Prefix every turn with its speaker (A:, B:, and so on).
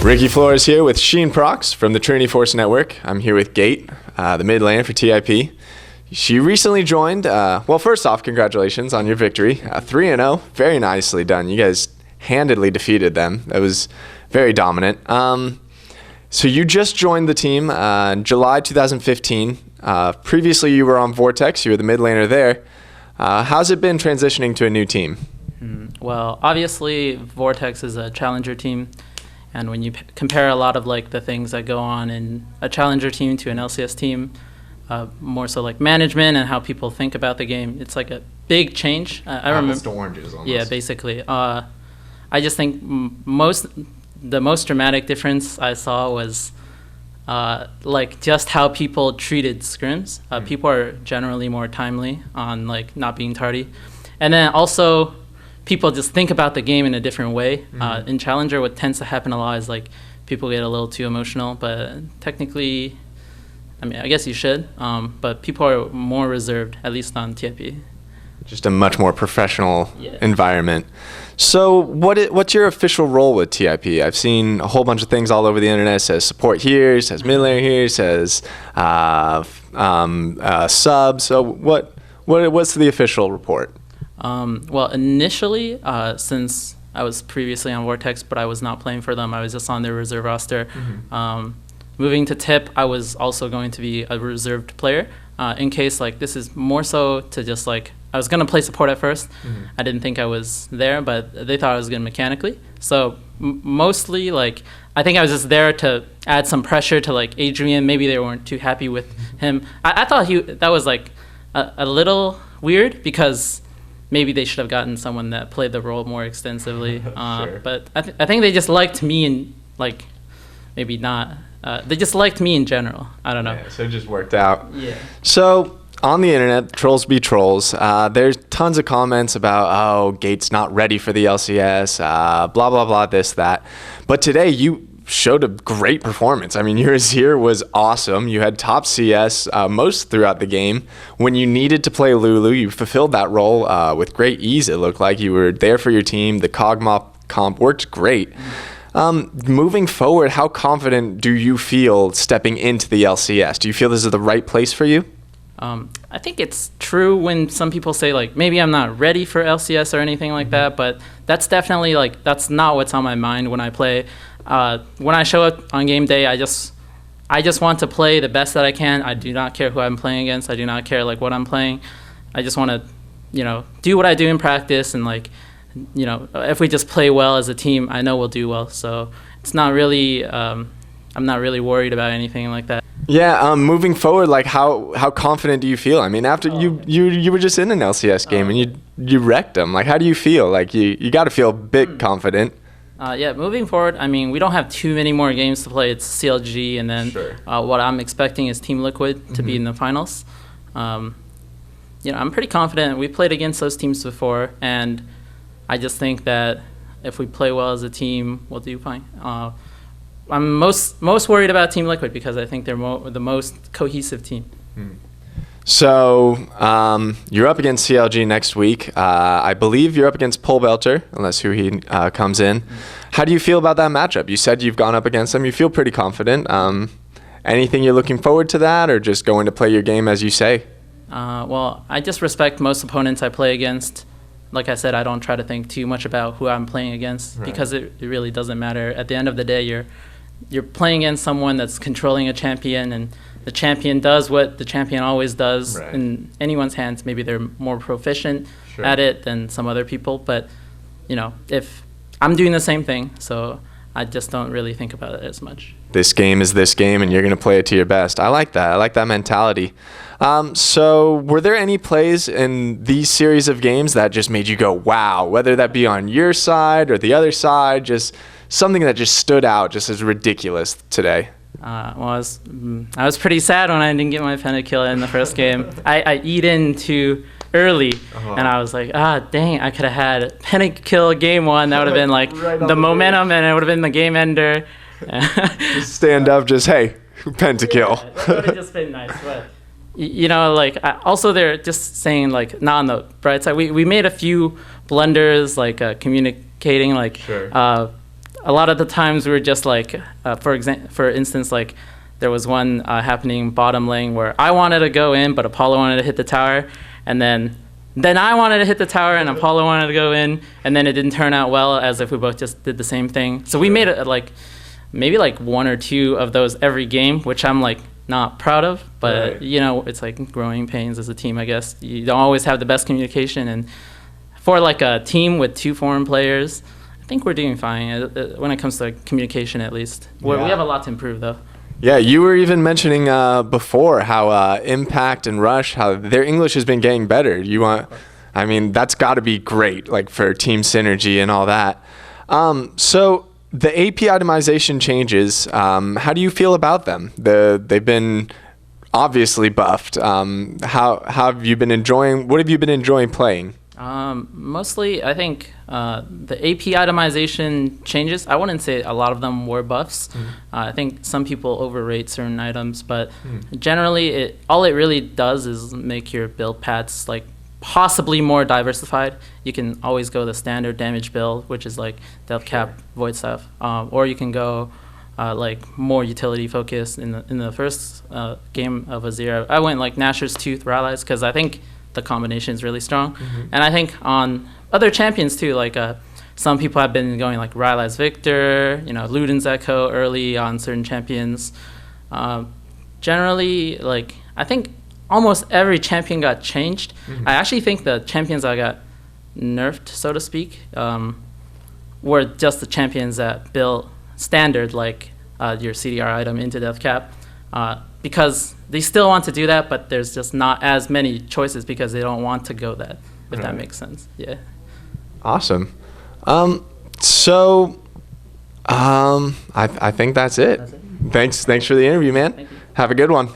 A: Ricky Flores here with Sheen Procs from the Trinity Force Network. I'm here with Gate, the mid lane for TIP. She recently joined. Well, first off, congratulations on your victory. 3-0, very nicely done. You guys handedly defeated them. That was very dominant. So you just joined the team in July 2015. Previously, you were on Vortex. You were the mid laner there. How's it been transitioning to a new team?
B: Well, obviously, Vortex is a challenger team. And when you compare a lot of like the things that go on in a challenger team to an LCS team, more so like management and how people think about the game, it's like a big change. I remember
A: Apples to oranges almost.
B: Yeah, basically. I just think the most dramatic difference I saw was like just how people treated scrims. People are generally more timely on like not being tardy, and then also people just think about the game in a different way. In Challenger, what tends to happen a lot is like people get a little too emotional, but technically, I mean, I guess you should, but people are more reserved, at least on TIP.
A: Just a much more professional environment. So what's your official role with TIP? I've seen a whole bunch of things all over the internet. It says support here, it says mid laner here, it says sub. So what's the official report?
B: Well, initially, since I was previously on Vortex, but I was not playing for them, I was just on their reserve roster. Moving to TIP, I was also going to be a reserved player in case like this is more so to just like, I was going to play support at first. I didn't think I was there, but they thought I was good mechanically. So mostly like, I think I was just there to add some pressure to like Adrian. Maybe they weren't too happy with him. I thought that was like a little weird because maybe they should have gotten someone that played the role more extensively.
A: Sure.
B: But I think they just liked me and like, maybe not. They just liked me in general. I don't know.
A: Yeah, so it just worked out.
B: Yeah.
A: So on the internet, trolls be trolls. There's tons of comments about, oh, Gate's not ready for the LCS, blah, blah, blah, this, that. But today you showed a great performance. I mean, yours here was awesome. You had top CS most throughout the game. When you needed to play Lulu, you fulfilled that role with great ease, it looked like. You were there for your team. The Cogmop comp worked great. Moving forward, how confident do you feel stepping into the LCS? Do you feel this is the right place for you?
B: I think it's true when some people say like maybe I'm not ready for LCS or anything like that, but that's definitely like that's not what's on my mind when I play. When I show up on game day, I just want to play the best that I can. I do not care who I'm playing against. I do not care like what I'm playing. I just want to, do what I do in practice and like, if we just play well as a team, I know we'll do well. So it's not really, I'm not really worried about anything like that.
A: Yeah, moving forward, like how confident do you feel? I mean, after you were just in an LCS game and you wrecked them. Like, how do you feel? Like you got to feel a bit confident.
B: Yeah, moving forward, I mean, we don't have too many more games to play. It's CLG, and then what I'm expecting is Team Liquid to be in the finals. I'm pretty confident. We played against those teams before, and I just think that if we play well as a team, we'll do fine. I'm most worried about Team Liquid because I think they're the most cohesive team.
A: So you're up against CLG next week. I believe you're up against Pobelter, unless who he comes in. How do you feel about that matchup? You said you've gone up against them. You feel pretty confident. Anything you're looking forward to that, or just going to play your game as you say?
B: Well, I just respect most opponents I play against. Like I said, I don't try to think too much about who I'm playing against because it really doesn't matter. At the end of the day, you're playing against someone that's controlling a champion, and the champion does what the champion always does in anyone's hands. Maybe they're more proficient at it than some other people, but if I'm doing the same thing, so I just don't really think about it as much.
A: This game is this game, and you're going to play it to your best. I like that. I like that mentality. So were there any plays in these series of games that just made you go, wow, whether that be on your side or the other side, just something that just stood out just as ridiculous today?
B: I was pretty sad when I didn't get my pentakill in the first game. I eat in too early, and I was like, dang, I could have had a pentakill game one. That would have been like the momentum, and it would have been the game ender.
A: Just stand up, just, hey, pentakill.
B: Yeah, that would have just been nice, but also they're just saying like not on the bright side. We made a few blunders like communicating like a lot of the times we were just like, for instance, like there was one happening bottom lane where I wanted to go in, but Apollo wanted to hit the tower, and then I wanted to hit the tower and Apollo wanted to go in, and then it didn't turn out well, as if we both just did the same thing. So we made it like maybe like 1 or 2 of those every game, which I'm like not proud of, but you know, it's like growing pains as a team, I guess. You don't always have the best communication, and for like a team with 2 foreign players, I think we're doing fine when it comes to communication, at least. We have a lot to improve, though.
A: Yeah, you were even mentioning before how Impact and Rush, how their English has been getting better. I mean, that's got to be great, like for team synergy and all that. So the AP itemization changes, how do you feel about them? They've been obviously buffed. How have you been enjoying? What have you been enjoying playing?
B: Mostly, I think the AP itemization changes, I wouldn't say a lot of them were buffs. I think some people overrate certain items, but generally, all it really does is make your build paths like possibly more diversified. You can always go the standard damage build, which is like death cap, void stuff, or you can go like more utility focused. In the first game of Azir, I went like Nashor's Tooth Rallies because I think the combination is really strong. And I think on other champions too, like some people have been going like Rylai's Victor, you know, Luden's Echo early on certain champions. Generally, like I think almost every champion got changed. I actually think the champions that got nerfed, so to speak, were just the champions that built standard, like your CDR item into death cap, because they still want to do that, but there's just not as many choices because they don't want to go that, if that makes sense. Yeah.
A: Awesome. I think that's it. Thanks for the interview, man.
B: Thank you.
A: Have a good one.